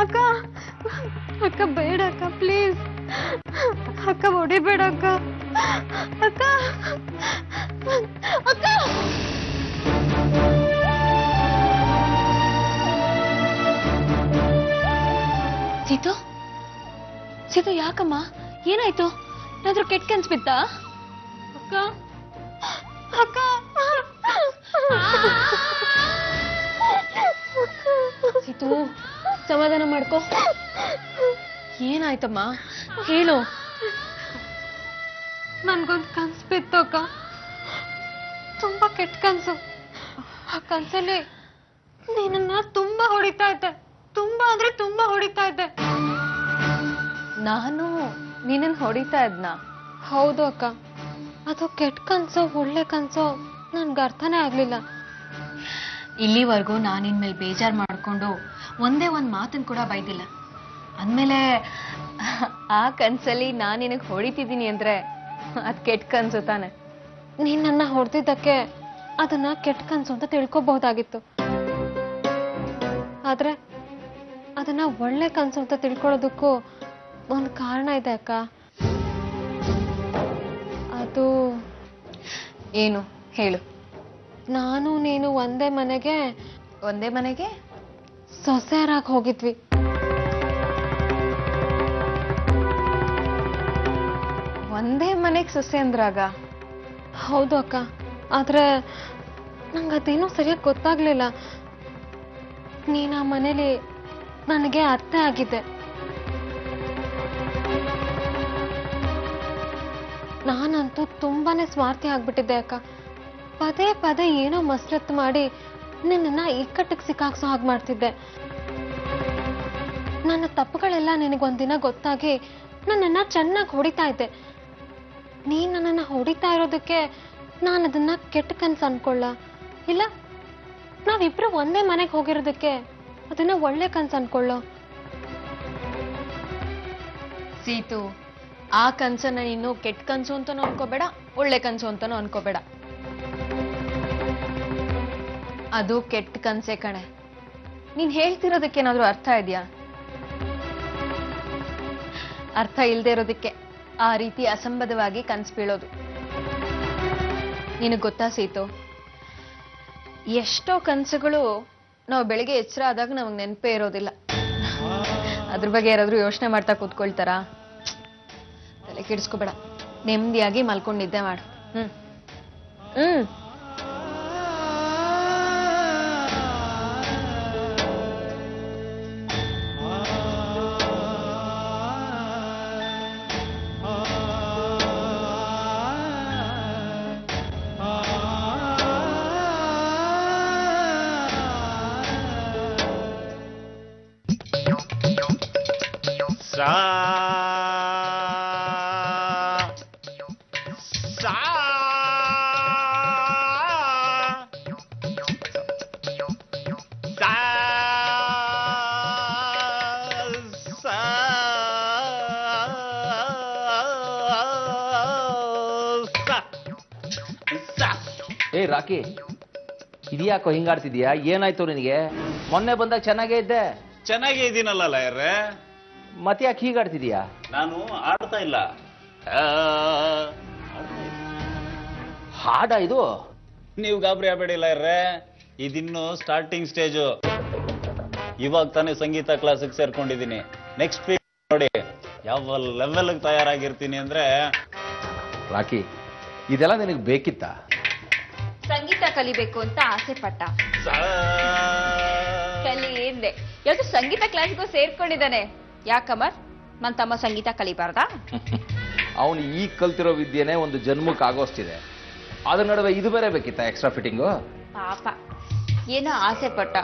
ಅಕ್ಕ ಅಕ್ಕ ಬೇಡ ಅಕ್ಕ ಪ್ಲೀಸ್ ಅಕ್ಕ ಹೊಡಿಬೇಡ ಅಕ್ಕ ಅಕ್ಕ ಅಕ್ಕ ಸೀತು ಸೀತು ಯಾಕಮ್ಮ ಏನಾಯ್ತು ಏನಾದ್ರೂ ಕೆಟ್ಟ ಕನ್ಸ್ ಬಿತ್ತಾ ಅಕ್ಕ ಅಕ್ಕ ಸೀತು ಸಮಾಧಾನ ಮಾಡ್ಕೋ ಏನಾಯ್ತಮ್ಮ ಹೇಳು ನನ್ಗೊಂದು ಕನ್ಸು ಬಿತ್ತು ಅಕ್ಕ ತುಂಬಾ ಕೆಟ್ಟ ಕನ್ಸು ಆ ಕನ್ಸಲ್ಲಿ ನೀನನ್ನ ತುಂಬಾ ಹೊಡಿತಾ ಇದ್ದೆ ತುಂಬಾ ಅಂದ್ರೆ ತುಂಬಾ ಹೊಡಿತಾ ಇದ್ದೆ ನಾನು ನೀನನ್ನ ಹೊಡಿತಾ ಇದ್ನ ಹೌದು ಅಕ್ಕ ಅದು ಕೆಟ್ಟ ಕನ್ಸೋ ಒಳ್ಳೆ ಕನ್ಸೋ ನನ್ಗೆ ಅರ್ಥನೇ ಆಗ್ಲಿಲ್ಲ ಇಲ್ಲಿವರೆಗೂ ನಾನು ಇನ್ಮೇಲೆ ಬೇಜಾರು ಮಾಡ್ಕೊಂಡು ಒಂದೇ ಒಂದು ಮಾತನ್ನು ಕೂಡ ಬೈದಿಲ್ಲ ಅಂದಮೇಲೆ ಆ ಕನ್ಸಲ್ಲಿ ನಾನು ನಿನಗೆ ಹೊಡಿತಿದ್ದೀನಿ ಅಂದ್ರೆ ಅದು ಕೆಟ್ಟ ಕನ್ಸು ತಾನೆ ನೀನ್ ನನ್ನ ಹೊಡೆದಿದ್ದಕ್ಕೆ ಅದನ್ನ ಕೆಟ್ಟ ಕನ್ಸು ಅಂತ ತಿಳ್ಕೊಬಹುದಾಗಿತ್ತು ಆದ್ರೆ ಅದನ್ನ ಒಳ್ಳೆ ಕನ್ಸು ಅಂತ ತಿಳ್ಕೊಳ್ಳೋದಕ್ಕೂ ಒಂದು ಕಾರಣ ಇದೆ ಅಕ್ಕ ಅದು ಏನು ಹೇಳು ನಾನು ನೀನು ಒಂದೇ ಮನೆಗೆ ಸೊಸೆಯರಾಗಿ ಹೋಗಿದ್ವಿ ಒಂದೇ ಮನೆಗೆ ಸೊಸೆ ಅಂದ್ರಾಗ ಹೌದು ಅಕ್ಕ ಆದ್ರೆ ನಂಗೆ ಅದೇನೋ ಸರಿಯಾಗಿ ಗೊತ್ತಾಗ್ಲಿಲ್ಲ ನೀನ್ ಆ ಮನೇಲಿ ನನಗೆ ಅತ್ತೆ ಆಗಿದ್ದೆ ನಾನಂತೂ ತುಂಬಾನೇ ಸ್ವಾರ್ಥಿ ಆಗ್ಬಿಟ್ಟಿದ್ದೆ ಅಕ್ಕ ಪದೇ ಪದೇ ಏನೋ ಮಸರತ್ತು ಮಾಡಿ ನಿನ್ನನ್ನ ಇಕ್ಕಟ್ಟಿಗೆ ಸಿಕ್ಕಾಕ್ಸೋ ಹಾಗೆ ಮಾಡ್ತಿದ್ದೆ ನನ್ನ ತಪ್ಪುಗಳೆಲ್ಲ ನಿನಗೊಂದಿನ ಗೊತ್ತಾಗಿ ನನ್ನನ್ನ ಚೆನ್ನಾಗಿ ಹೊಡಿತಾ ಇದ್ದೆ ನೀನ್ ನನ್ನನ್ನ ಹೊಡಿತಾ ಇರೋದಕ್ಕೆ ನಾನು ಅದನ್ನ ಕೆಟ್ಟ ಕನ್ಸು ಅನ್ಕೊಳ್ಳ ಇಲ್ಲ ನಾವಿಬ್ರು ಒಂದೇ ಮನೆಗೆ ಹೋಗಿರೋದಕ್ಕೆ ಅದನ್ನ ಒಳ್ಳೆ ಕನ್ಸು ಅನ್ಕೊಳ್ಳೋ ಸೀತು ಆ ಕನ್ಸನ್ನ ನೀನು ಕೆಟ್ಟ ಕನ್ಸು ಅಂತಾನೂ ಅನ್ಕೋಬೇಡ ಒಳ್ಳೆ ಕನ್ಸು ಅಂತಾನೂ ಅನ್ಕೋಬೇಡ ಅದು ಕೆಟ್ಟ ಕನ್ಸೆ ಕಣೆ ನೀನ್ ಹೇಳ್ತಿರೋದಕ್ಕೆ ಏನಾದ್ರೂ ಅರ್ಥ ಇದೆಯಾ ಅರ್ಥ ಇಲ್ದೇ ಇರೋದಕ್ಕೆ ಆ ರೀತಿ ಅಸಂಬದ್ಧವಾಗಿ ಕನ್ಸು ಬೀಳೋದು ನಿನಗೆ ಗೊತ್ತಾ ಸೀತು ಎಷ್ಟೋ ಕನ್ಸುಗಳು ನಾವು ಬೆಳಿಗ್ಗೆ ಎಚ್ಚರ ಆದಾಗ ನಮಗೆ ನೆನಪೇ ಇರೋದಿಲ್ಲ ಅದ್ರ ಬಗ್ಗೆ ಯಾರಾದ್ರೂ ಯೋಚನೆ ಮಾಡ್ತಾ ಕೂತ್ಕೊಳ್ತಾರಾ ತಲೆ ಕೆಡಿಸ್ಕೋಬೇಡ ನೆಮ್ಮದಿಯಾಗಿ ಮಲ್ಕೊಂಡು ನಿದ್ದೆ ಮಾಡು ಏ ರಾಕಿ ಇದ್ಯಾಕೋ ಹಿಂಗಾಡ್ತಿದ್ಯಾ ಏನಾಯ್ತು ನಿನಗೆ ಮೊನ್ನೆ ಬಂದಾಗ ಚೆನ್ನಾಗೇ ಇದ್ದೆ ಚೆನ್ನಾಗೇ ಇದೀನಲ್ಲ ಲಾಯರ್ರೆ ಮತ್ತೆ ಯಾಕೆ ಹೀಗಾಡ್ತಿದ್ಯಾ ನಾನು ಆಡ್ತಾ ಇಲ್ಲ ಹಾಡ ಇದು ನೀವು ಗಾಬರಿ ಆಗಬೇಡಿ ಲಾಯರ್ರೆ ಇದಿನ್ನು ಸ್ಟಾರ್ಟಿಂಗ್ ಸ್ಟೇಜು ಇವಾಗ ತಾನೇ ಸಂಗೀತ ಕ್ಲಾಸಿಗೆ ಸೇರ್ಕೊಂಡಿದ್ದೀನಿ ನೆಕ್ಸ್ಟ್ ವೀಕ್ ನೋಡಿ ಯಾವ ಲೆವೆಲ್ ತಯಾರಾಗಿರ್ತೀನಿ ಅಂದ್ರೆ ರಾಕಿ ಇದೆಲ್ಲ ನಿನಗೆ ಬೇಕಿತ್ತ ಸಂಗೀತ ಕಲಿಬೇಕು ಅಂತ ಆಸೆ ಪಟ್ಟ ಕಲಿ ಏನ್ದೆ ಯಾವ್ದು ಸಂಗೀತ ಕ್ಲಾಸ್ಗೂ ಸೇರ್ಕೊಂಡಿದ್ದಾನೆ ಯಾಕಮರ್ ನನ್ ತಮ್ಮ ಸಂಗೀತ ಕಲಿಬಾರ್ದಾ ಅವನು ಈಗ ಕಲ್ತಿರೋ ವಿದ್ಯೆನೇ ಒಂದು ಜನ್ಮಕ್ಕೆ ಆಗೋಷ್ಟಿದೆ ಅದ್ರ ನಡುವೆ ಇದು ಬೇರೆ ಬೇಕಿತ್ತ ಎಕ್ಸ್ಟ್ರಾ ಫಿಟ್ಟಿಂಗು ಪಾಪ ಏನೋ ಆಸೆ ಪಟ್ಟ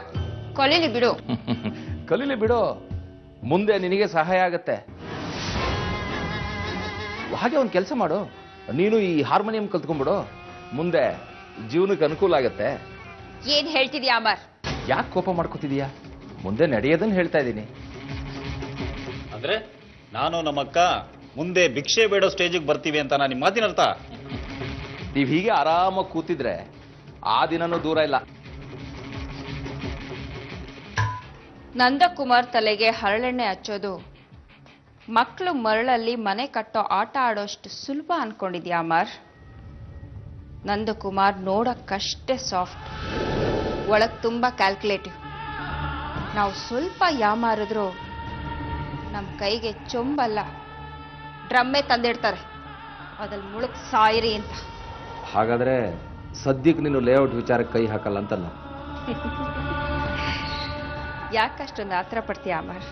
ಕಲೀಲಿ ಬಿಡು ಕಲೀಲಿ ಬಿಡು ಮುಂದೆ ನಿನಗೆ ಸಹಾಯ ಆಗತ್ತೆ ಹಾಗೆ ಒಂದು ಕೆಲಸ ಮಾಡು ನೀನು ಈ ಹಾರ್ಮೋನಿಯಂ ಕಲ್ತ್ಕೊಂಡ್ಬಿಡು ಮುಂದೆ ಜೀವನಕ್ಕೆ ಅನುಕೂಲ ಆಗತ್ತೆ ಏನ್ ಹೇಳ್ತಿದ್ಯಾ ಅಮರ್ ಯಾಕೆ ಕೋಪ ಮಾಡ್ಕೋತಿದ್ಯಾ ಮುಂದೆ ನಡೆಯೋದನ್ನ ಹೇಳ್ತಾ ಇದ್ದೀನಿ ಅಂದ್ರೆ ನಾನು ನಮ್ಮಕ್ಕ ಮುಂದೆ ಭಿಕ್ಷೆ ಬೇಡೋ ಸ್ಟೇಜಿಗೆ ಬರ್ತೀವಿ ಅಂತ ನಿಮ್ಮ ಮಾತಿನ ಅರ್ಥ ನೀವ್ ಹೀಗೆ ಆರಾಮಾಗಿ ಕೂತಿದ್ರೆ ಆ ದಿನನೂ ದೂರ ಇಲ್ಲ ನಂದಕುಮಾರ್ ತಲೆಗೆ ಹರಳೆಣ್ಣೆ ಹಚ್ಚೋದು ಮಕ್ಕಳು ಮರಳಲ್ಲಿ ಮನೆ ಕಟ್ಟೋ ಆಟ ಆಡೋಷ್ಟು ಸುಲಭ ಅನ್ಕೊಂಡಿದ್ಯಾ ಅಮರ್? ನಂದಕುಮಾರ್ ನೋಡಕ್ಕಷ್ಟೇ ಸಾಫ್ಟ್, ಒಳಗ್ ತುಂಬಾ ಕ್ಯಾಲ್ಕುಲೇಟಿವ್. ನಾವು ಸ್ವಲ್ಪ ಯಾಮಾರಿದ್ರು ನಮ್ಮ ಕೈಗೆ ಚೊಂಬಲ್ಲ ಡ್ರಮ್ಮೆ ತಂದಿಡ್ತಾರೆ, ಅದ್ರಲ್ಲಿ ಮುಳುಗ್ ಸಾಯಿರಿ ಅಂತ. ಹಾಗಾದ್ರೆ ಸದ್ಯಕ್ಕೆ ನೀನು ಲೇಔಟ್ ವಿಚಾರಕ್ಕೆ ಕೈ ಹಾಕಲ್ಲ ಅಂತಲ್ಲ? ಯಾಕಷ್ಟೊಂದು ಆತರ ಪಡ್ತೀಯ ಅಮರ್?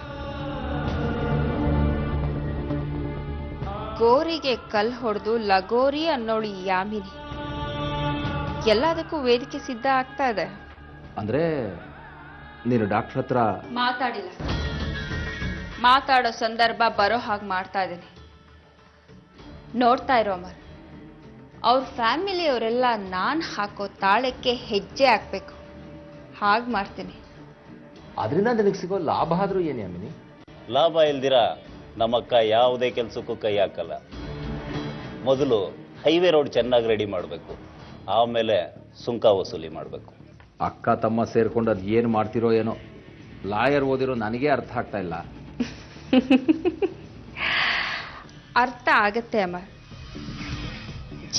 ಗೋರಿಗೆ ಕಲ್ ಹೊಡೆದು ಲಗೋರಿ ಅನ್ನೋಳು ಯಾಮಿನಿ ಎಲ್ಲದಕ್ಕೂ ವೇದಿಕೆ ಸಿದ್ಧ ಆಗ್ತಾ ಇದೆ. ಅಂದ್ರೆ ನೀನು ಡಾಕ್ಟರ್ ಹತ್ರ ಮಾತಾಡಿಲ್ಲ, ಮಾತಾಡೋ ಸಂದರ್ಭ ಬರೋ ಹಾಗೆ ಮಾಡ್ತಾ ಇದ್ದೀನಿ. ನೋಡ್ತಾ ಇರೋ ಅಮರ್, ಅವ್ರ ಫ್ಯಾಮಿಲಿಯವರೆಲ್ಲ ನಾನು ಹಾಕೋ ತಾಳಕ್ಕೆ ಹೆಜ್ಜೆ ಹಾಕ್ಬೇಕು, ಹಾಗೆ ಮಾಡ್ತೀನಿ. ಅದರಿಂದ ನಿನಗೆ ಸಿಗೋ ಲಾಭ ಆದ್ರೂ ಏನು ಯಾಮಿನಿ? ಲಾಭ ಇಲ್ದಿರ ನಮ್ಮಕ್ಕ ಯಾವುದೇ ಕೆಲಸಕ್ಕೂ ಕೈ ಹಾಕಲ್ಲ. ಮೊದಲು ಹೈವೇ ರೋಡ್ ಚೆನ್ನಾಗಿ ರೆಡಿ ಮಾಡಬೇಕು, ಆಮೇಲೆ ಸುಂಕ ವಸೂಲಿ ಮಾಡಬೇಕು. ಅಕ್ಕ ತಮ್ಮ ಸೇರ್ಕೊಂಡು ಅದು ಏನು ಮಾಡ್ತಿರೋ ಏನೋ, ಲಾಯರ್ ಓದಿರೋ ನನಗೇ ಅರ್ಥ ಆಗ್ತಾ ಇಲ್ಲ. ಅರ್ಥ ಆಗತ್ತೆ Amar,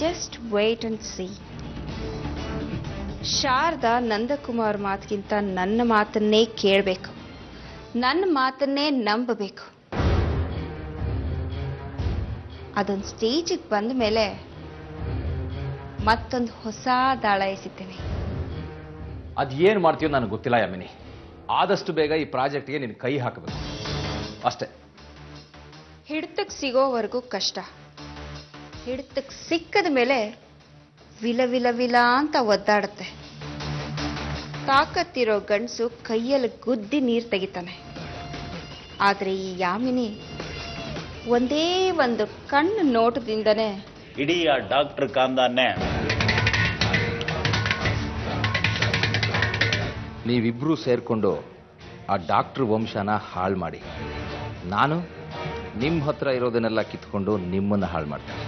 just wait and see. Sharada Nandakumar ಮಾತಿಗಿಂತ ನನ್ನ ಮಾತನ್ನೇ ಕೇಳಬೇಕು, ನನ್ನ ಮಾತನ್ನೇ ನಂಬಬೇಕು. ಅದೊಂದು ಸ್ಟೇಜಿಗೆ ಬಂದ ಮೇಲೆ ಮತ್ತೊಂದು ಹೊಸ ದಾಳ ಎಸಿತೇನೆ. ಅದು ಏನು ಮಾಡ್ತೀಯೋ ನನಗೆ ಗೊತ್ತಿಲ್ಲ ಯಾಮಿನಿ. ಆದಷ್ಟು ಬೇಗ ಈ ಪ್ರಾಜೆಕ್ಟ್ಗೆ ನೀನು ಕೈ ಹಾಕಬೇಕು ಅಷ್ಟೇ. ಹಿಡಿತಕ್ಕೆ ಸಿಗೋವರೆಗೂ ಕಷ್ಟ, ಹಿಡಿತಕ್ಕೆ ಸಿಕ್ಕದ ಮೇಲೆ ವಿಲ ವಿಲ ವಿಲ ಅಂತ ಒದ್ದಾಡುತ್ತೆ. ತಾಕತ್ತಿರೋ ಗಂಡಸು ಕೈಯಲ್ಲಿ ಗುದ್ದಿ ನೀರು ತೆಗಿತಾನೆ. ಆದರೆ ಈ ಯಾಮಿನಿ ಒಂದೇ ಒಂದು ಕಣ್ಣು ನೋಟದಿಂದನೇ ಇಡೀ ಆ ಡಾಕ್ಟರ್ ಕಾಂದಾನೆ. ನೀವಿಬ್ರು ಸೇರ್ಕೊಂಡು ಆ ಡಾಕ್ಟರ್ ವಂಶನ ಹಾಳು ಮಾಡಿ, ನಾನು ನಿಮ್ಮ ಹತ್ರ ಇರೋದನ್ನೆಲ್ಲ ಕಿತ್ಕೊಂಡು ನಿಮ್ಮನ್ನು ಹಾಳು ಮಾಡ್ತೀನಿ.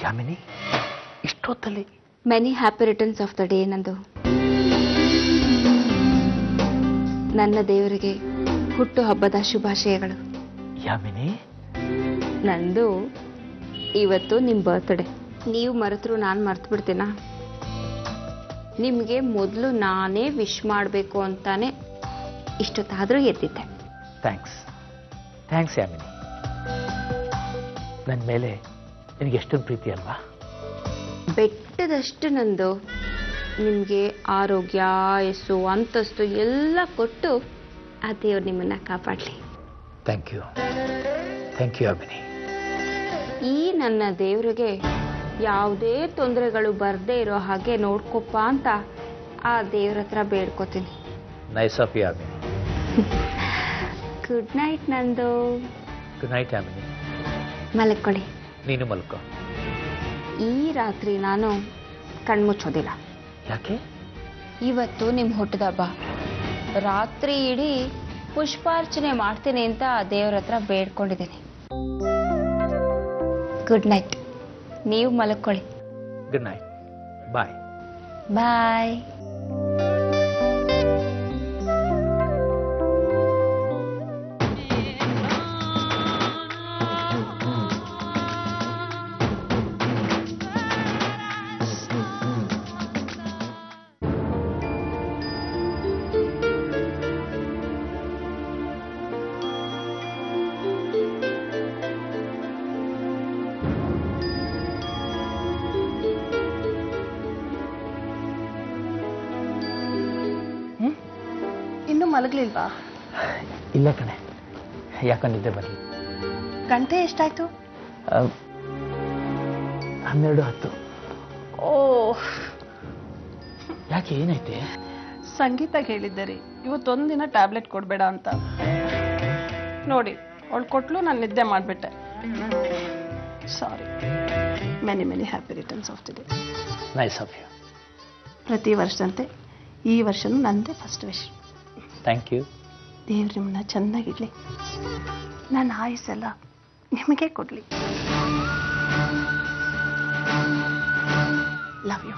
ಯಾಮಿನಿ, ಇಷ್ಟೊತ್ತಲ್ಲಿ? Many happy returns of the day Nandu. ನನ್ನ ದೇವರಿಗೆ ಹುಟ್ಟು ಹಬ್ಬದ ಶುಭಾಶಯಗಳು. ಯಾಮಿನಿ, ನಂದು ಇವತ್ತು ನಿಮ್ಮ ಬರ್ತ್ಡೇ. ನೀವು ಮರೆತರು ನಾನು ಮರ್ತು ಬಿಡ್ತೀನಾ? ನಿಮಗೆ ಮೊದಲು ನಾನೇ ವಿಶ್ ಮಾಡಬೇಕು ಅಂತಾನೆ ಇಷ್ಟೊತ್ತಾದರೂ ಎದ್ದಿದ್ದೆ. ಥ್ಯಾಂಕ್ಸ್ ಥ್ಯಾಂಕ್ಸ್ ಯಾಮಿನಿ. ನನ್ನ ಮೇಲೆ ನಿನಗೆ ಎಷ್ಟೊಂದು ಪ್ರೀತಿ ಅಲ್ವಾ? ಬೆಟ್ಟದಷ್ಟು ನಂದು. ನಿಮಗೆ ಆರೋಗ್ಯ, ಯಶಸ್ಸು, ಅಂತಸ್ತು ಎಲ್ಲ ಕೊಟ್ಟು ಆ ದೇವ್ರು ನಿಮ್ಮನ್ನ ಕಾಪಾಡಲಿ. ಥ್ಯಾಂಕ್ ಯು ಯಾಮಿನಿ. ಈ ನನ್ನ ದೇವರಿಗೆ ಯಾವುದೇ ತೊಂದರೆಗಳು ಬರದೇ ಇರೋ ಹಾಗೆ ನೋಡ್ಕೊಪ್ಪ ಅಂತ ಆ ದೇವ್ರ ಹತ್ರ ಬೇಡ್ಕೋತೀನಿ. Nice of you Yamini. Good night Nandu. Good night Yamini. ಮಲ್ಕೊಳ್ಳಿ. ನೀನು ಮಲ್ಕೋ. ಈ ರಾತ್ರಿ ನಾನು ಕಣ್ಮುಚ್ಚೋದಿಲ್ಲ. ಯಾಕೆ? ಇವತ್ತು ನಿಮ್ಮ ಹುಟ್ಟಿದ ಹಬ್ಬ. ರಾತ್ರಿ ಇಡೀ ಪುಷ್ಪಾರ್ಚನೆ ಮಾಡ್ತೀನಿ ಅಂತ ದೇವ್ರ ಹತ್ರ ಬೇಡ್ಕೊಂಡಿದ್ದೀನಿ. Good night. ನೀವು ಮಲ್ಕೊಳ್ಳಿ. Good night. ಬಾಯ್. ಬಾಯ್. ಮಲಗಲಿಲ್ವಾ? ಇಲ್ಲ ಕಣೆ, ಯಾಕೋ ನಿದ್ದೆ ಬರಲಿ. ಗಂಟೆ ಎಷ್ಟಾಯ್ತು? 12:10. ಓ, ಯಾಕೆ, ಏನೈತೆ? ಸಂಗೀತಕ್ಕೆ ಹೇಳಿದ್ದೆ ರೀ, ಇವತ್ತೊಂದು ದಿನ ಟ್ಯಾಬ್ಲೆಟ್ ಕೊಡಬೇಡ ಅಂತ. ನೋಡಿ, ಅವಳು ಕೊಟ್ಲು, ನಾನು ನಿದ್ದೆ ಮಾಡಿಬಿಟ್ಟೆ. Sorry. Many many happy returns of the day. Nice of you. ಪ್ರತಿ ವರ್ಷದಂತೆ ಈ ವರ್ಷನೂ ನಂದೇ ಫಸ್ಟ್ ವಿಶ್. Thank you. ದೇವ್ರು ನಿಮ್ಮನ್ನ ಚೆನ್ನಾಗಿಡ್ಲಿ, ನನ್ನ ಆಯುಸ್ಸೆಲ್ಲ ನಿಮಗೆ ಕೊಡ್ಲಿ. Love you.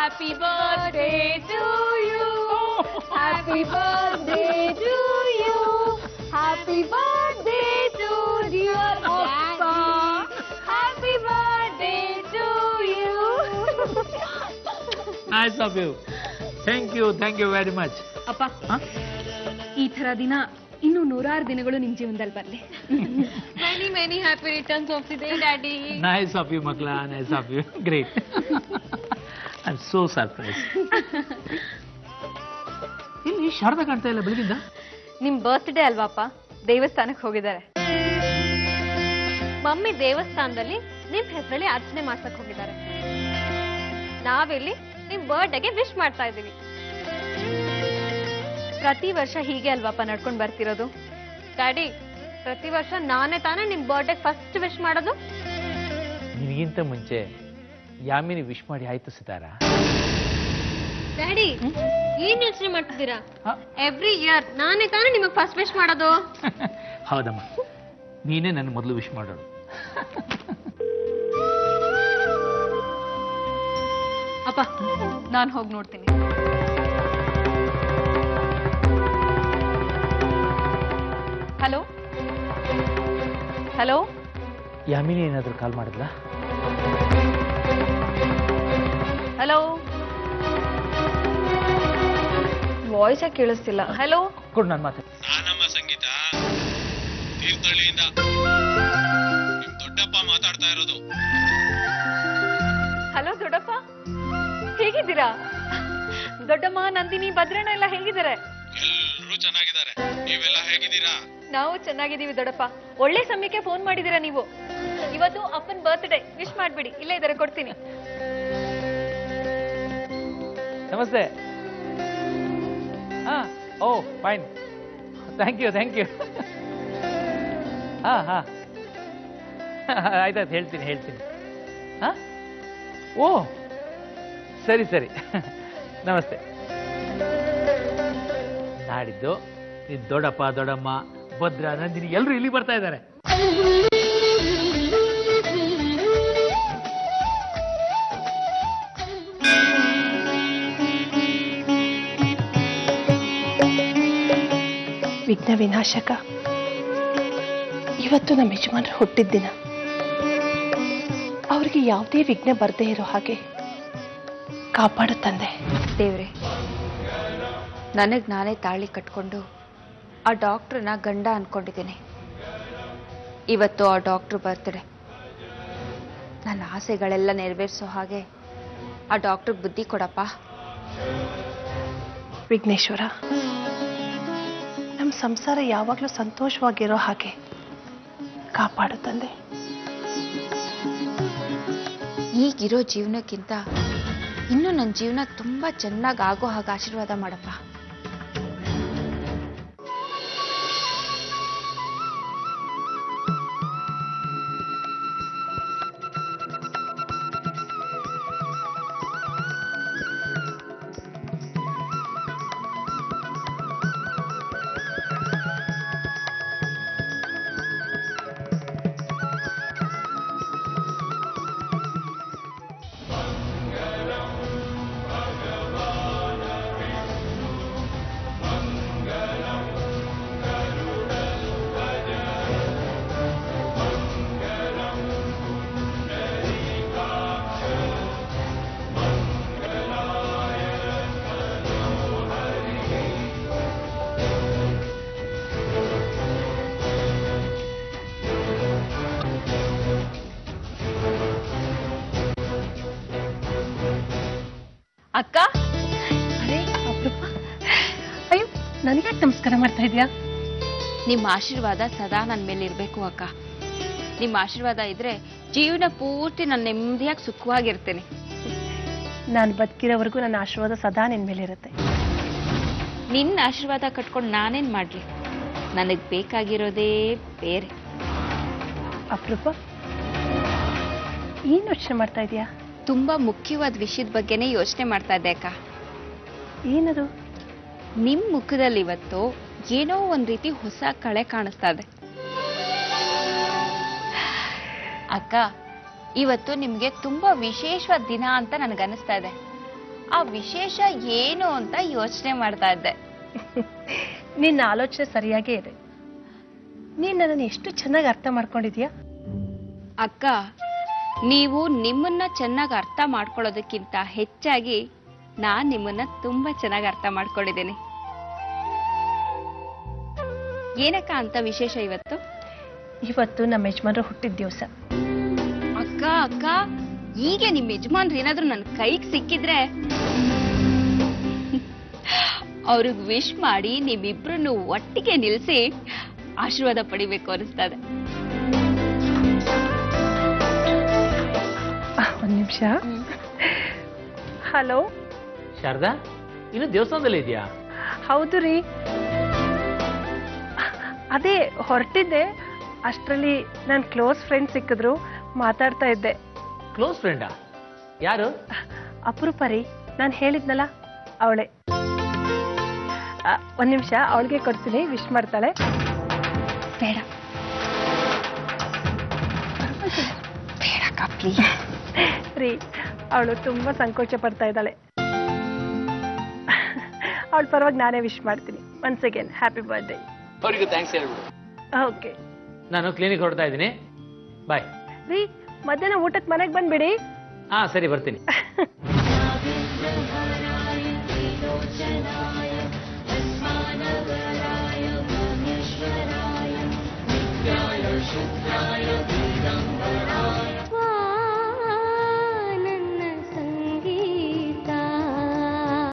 Happy birthday to you. Happy birthday to you. Happy birthday to dear Appa. Happy birthday to you. Nice of you. Thank you very much. ಅಪ್ಪ, ಈ ಥರ ದಿನ ಇನ್ನು 100 ದಿನಗಳು ನಿಮ್ಮ ಜೀವನದಲ್ಲಿ ಬರಲಿ. Many many happy returns of the day daddy. Nice of you ಮಕ್ಕಳ, nice of you. Great. I am so surprise. ಇಲ್ಲಿ ಶಾರದಾ ಕಾಣ್ತಾ ಇಲ್ಲ ಬೆಳಗಿಂದ. ನಿಮ್ ಬರ್ತ್ಡೇ ಅಲ್ವಾಪ್ಪ, ದೇವಸ್ಥಾನಕ್ಕೆ ಹೋಗಿದ್ದಾರೆ. ಮಮ್ಮಿ ದೇವಸ್ಥಾನದಲ್ಲಿ ನಿಮ್ ಹೆಸರಲ್ಲಿ ಅರ್ಚನೆ ಮಾಡ್ಸಕ್ ಹೋಗಿದ್ದಾರೆ. ನಾವಿಲ್ಲಿ ನಿಮ್ ಬರ್ತ್ಡೇಗೆ ವಿಶ್ ಮಾಡ್ತಾ ಇದ್ದೀವಿ. ಪ್ರತಿ ವರ್ಷ ಹೀಗೆ ಅಲ್ವಾಪ ನಡ್ಕೊಂಡು ಬರ್ತಿರೋದು. ಡ್ಯಾಡಿ, ಪ್ರತಿ ವರ್ಷ ನಾನೇ ತಾನೇ ನಿಮ್ ಬರ್ತ್ಡೇ ಫಸ್ಟ್ ವಿಶ್ ಮಾಡೋದು. ನಿನಗಿಂತ ಮುಂಚೆ ಯಾಮಿನಿ ವಿಶ್ ಮಾಡಿ ಆಯ್ತು ಸಿತಾರ. ಡ್ಯಾಡಿ, ಏನ್ ಯೋಚನೆ ಮಾಡ್ತಿದ್ದೀರಾ? ಎವ್ರಿ ಇಯರ್ ನಾನೇ ತಾನೇ ನಿಮಗ್ ಫಸ್ಟ್ ವಿಶ್ ಮಾಡೋದು. ಹೌದಮ್ಮ, ನೀನೇ ನನ್ನ ಮೊದಲು ವಿಶ್ ಮಾಡೋದು. ಅಪ್ಪ, ನಾನು ಹೋಗಿ ನೋಡ್ತೀನಿ. ಹಲೋ ಹಲೋ, ಯಾಮಿನಿ ಏನಾದರೂ ಕಾಲ್ ಮಾಡಿದ್ಲಾ? ಹಲೋ, ವಾಯ್ಸೇ ಕೇಳಿಸ್ತಿಲ್ಲ. ಹಲೋ, ಕೊಡು ನಾನು ಮಾತಾಡ. ನಾನಮ್ಮ ಸಂಗೀತ, ತೀರ್ಥಹಳ್ಳಿಯಿಂದ ನಿಮ್ ದೊಡ್ಡಪ್ಪ ಮಾತಾಡ್ತಾ ಇರೋದು. ಹಲೋ ದೊಡ್ಡಪ್ಪ, ಹೇಗಿದ್ದೀರಾ? ದೊಡ್ಡಮ್ಮ, ನಂದಿನಿ, ಭದ್ರಣ್ಣ ಎಲ್ಲ ಹೇಗಿದ್ದಾರೆ? ಎಲ್ಲರೂ ಚೆನ್ನಾಗಿದ್ದಾರೆ. ನೀವೆಲ್ಲ ಹೇಗಿದ್ದೀರಾ? ನಾವು ಚೆನ್ನಾಗಿದ್ದೀವಿ ದೊಡ್ಡಪ್ಪ. ಒಳ್ಳೆ ಸಮಯಕ್ಕೆ ಫೋನ್ ಮಾಡಿದ್ದೀರಾ ನೀವು. ಇವತ್ತು ಅಪ್ಪನ ಬರ್ತ್ಡೇ, ವಿಶ್ ಮಾಡ್ಬಿಡಿ. ಇಲ್ಲೇ ಇದ್ದಾರೆ, ಕೊಡ್ತೀನಿ. ನಮಸ್ತೆ. ಹಾ, ಓ ಫೈನ್, ಥ್ಯಾಂಕ್ ಯು. ಹಾ ಆಯ್ತಾಯ್ತು, ಹೇಳ್ತೀನಿ. ಹಾ, ಓ ಸರಿ. ನಮಸ್ತೆ. ನಾಡಿದ್ದು ನಿನ್ ದೊಡ್ಡಪ್ಪ, ದೊಡ್ಡಮ್ಮ, ಭದ್ರ, ನಂದಿನಿ ಎಲ್ಲರೂ ಇಲ್ಲಿ ಬರ್ತಾ ಇದ್ದಾರೆ. ವಿಘ್ನ ವಿನಾಶಕ, ಇವತ್ತು ನಮ್ಮ ಯಜಮಾನರು ಹುಟ್ಟಿದ ದಿನ. ಅವ್ರಿಗೆ ಯಾವುದೇ ವಿಘ್ನ ಬರದೇ ಇರೋ ಹಾಗೆ ಕಾಪಾಡು ತಂದೆ. ದೇವ್ರೆ, ನನಗೆ ನಾನೇ ತಾಳಿ ಕಟ್ಕೊಂಡು ಆ ಡಾಕ್ಟ್ರನ್ನ ಗಂಡ ಅನ್ಕೊಂಡಿದ್ದೀನಿ. ಇವತ್ತು ಆ ಡಾಕ್ಟ್ರು ಬರ್ತ್ಡೇ. ನನ್ನ ಆಸೆಗಳೆಲ್ಲ ನೆರವೇರಿಸೋ ಹಾಗೆ ಆ ಡಾಕ್ಟ್ರಿಗೆ ಬುದ್ಧಿ ಕೊಡಪ್ಪ. ವಿಘ್ನೇಶ್ವರ, ನಮ್ಮ ಸಂಸಾರ ಯಾವಾಗಲೂ ಸಂತೋಷವಾಗಿರೋ ಹಾಗೆ ಕಾಪಾಡು ತಂದೆ. ಈಗಿರೋ ಜೀವನಕ್ಕಿಂತ ಇನ್ನೂ ನನ್ನ ಜೀವನ ತುಂಬ ಚೆನ್ನಾಗಿ ಆಗೋ ಹಾಗೆ ಆಶೀರ್ವಾದ ಮಾಡಪ್ಪ. ಅಕ್ಕ ಅರೆ ಅಪರೂಪ. ಅಯ್ಯೋ ನನಗ್ಯಾಕೆ ನಮಸ್ಕಾರ ಮಾಡ್ತಾ ಇದೀಯಾ? ನಿಮ್ಮ ಆಶೀರ್ವಾದ ಸದಾ ನನ್ನ ಮೇಲೆ ಇರಬೇಕು ಅಕ್ಕ. ನಿಮ್ಮ ಆಶೀರ್ವಾದ ಇದ್ರೆ ಜೀವನ ಪೂರ್ತಿ ನಾನು ನೆಮ್ಮದಿಯಾಗಿ ಸುಖವಾಗಿರ್ತೇನೆ. ನಾನು ಬದುಕಿರೋವರೆಗೂ ನನ್ನ ಆಶೀರ್ವಾದ ಸದಾ ನಿನ್ ಮೇಲೆ ಇರುತ್ತೆ. ನಿನ್ನ ಆಶೀರ್ವಾದ ಕಟ್ಕೊಂಡು ನಾನೇನ್ ಮಾಡ್ಲಿ? ನನಗ್ ಬೇಕಾಗಿರೋದೇ ಬೇರೆ. ಅಪರೂಪ, ಏನ್ ಯೋಚನೆ ಮಾಡ್ತಾ ಇದೀಯಾ? ತುಂಬಾ ಮುಖ್ಯವಾದ ವಿಷಯದ ಬಗ್ಗೆನೇ ಯೋಚನೆ ಮಾಡ್ತಾ ಇದ್ದೆ ಅಕ್ಕ. ಏನದು? ನಿಮ್ ಮುಖದಲ್ಲಿ ಇವತ್ತು ಏನೋ ಒಂದ್ ರೀತಿ ಹೊಸ ಕಳೆ ಕಾಣಿಸ್ತಾ ಇದೆ ಅಕ್ಕ. ಇವತ್ತು ನಿಮ್ಗೆ ತುಂಬಾ ವಿಶೇಷವಾದ ದಿನ ಅಂತ ನನಗನ್ನಿಸ್ತಾ ಇದೆ. ಆ ವಿಶೇಷ ಏನು ಅಂತ ಯೋಚನೆ ಮಾಡ್ತಾ ಇದ್ದೆ. ನಿನ್ನ ಆಲೋಚನೆ ಸರಿಯಾಗೇ ಇದೆ. ನೀನ್ ನನ್ನನ್ನು ಎಷ್ಟು ಚೆನ್ನಾಗಿ ಅರ್ಥ ಮಾಡ್ಕೊಂಡಿದ್ಯಾ? ಅಕ್ಕ, ನೀವು ನಿಮ್ಮನ್ನ ಚೆನ್ನಾಗಿ ಅರ್ಥ ಮಾಡ್ಕೊಳ್ಳೋದಕ್ಕಿಂತ ಹೆಚ್ಚಾಗಿ ನಾನ್ ನಿಮ್ಮನ್ನ ತುಂಬಾ ಚೆನ್ನಾಗಿ ಅರ್ಥ ಮಾಡ್ಕೊಂಡಿದ್ದೀನಿ. ಏನಕ್ಕ ಅಂತ ವಿಶೇಷ ಇವತ್ತು? ಇವತ್ತು ನಮ್ಮ ಯಜಮಾನ್ರು ಹುಟ್ಟಿದ ದಿವಸ. ಅಕ್ಕ ಅಕ್ಕ, ಈಗ ನಿಮ್ ಯಜಮಾನ್ರು ಏನಾದ್ರೂ ನನ್ನ ಕೈಗೆ ಸಿಕ್ಕಿದ್ರೆ ಅವ್ರಿಗೆ ವಿಶ್ ಮಾಡಿ ನಿಮ್ಮಿಬ್ರನ್ನು ಒಟ್ಟಿಗೆ ನಿಲ್ಸಿ ಆಶೀರ್ವಾದ ಪಡಿಬೇಕು ಅನಿಸ್ತಾ ಇದೆ. ಒಂದ್ ನಿಮಿಷ. ಹಲೋ ಶಾರದಾ, ಇನ್ನು ದೇವಸ್ಥಾನದಲ್ಲಿ ಇದೆಯಾ? ಹೌದು ರೀ, ಅದೇ ಹೊರಟಿದ್ದೆ. ಅಷ್ಟರಲ್ಲಿ ನನ್ನ ಕ್ಲೋಸ್ ಫ್ರೆಂಡ್ ಸಿಕ್ಕಿದ್ರು, ಮಾತಾಡ್ತಾ ಇದ್ದೆ. ಕ್ಲೋಸ್ ಫ್ರೆಂಡಾ? ಯಾರು? ಅಪರೂಪ ರೀ, ನಾನು ಹೇಳಿದ್ನಲ್ಲ ಅವಳೆ. ಒಂದ್ ನಿಮಿಷ, ಅವಳಿಗೆ ಕೊಡ್ತೀನಿ, ವಿಶ್ ಮಾಡ್ತಾಳೆ. ಬೇಡ ಬೇಡಕ್ಕ ಪ್ಲೀಸ್. ರೀ, ಅವಳು ತುಂಬಾ ಸಂಕೋಚ ಪಡ್ತಾ ಇದ್ದಾಳೆ. ಅವಳ ಪರವಾಗಿ ನಾನೇ ವಿಶ್ ಮಾಡ್ತೀನಿ. Once again happy birthday. ಅವರಿಗೂ ಥ್ಯಾಂಕ್ಸ್ ಹೇಳ್ಬಿಡು. ಓಕೆ, ನಾನು ಕ್ಲಿನಿಕ್ ಹೊರಡ್ತಾ ಇದ್ದೀನಿ. ಬಾಯ್. ರೀ, ಮಧ್ಯಾಹ್ನ ಊಟಕ್ಕೆ ಮನೆಗೆ ಬಂದ್ಬಿಡಿ. ಹಾ ಸರಿ, ಬರ್ತೀನಿ. शुक्राय दिगम्बराय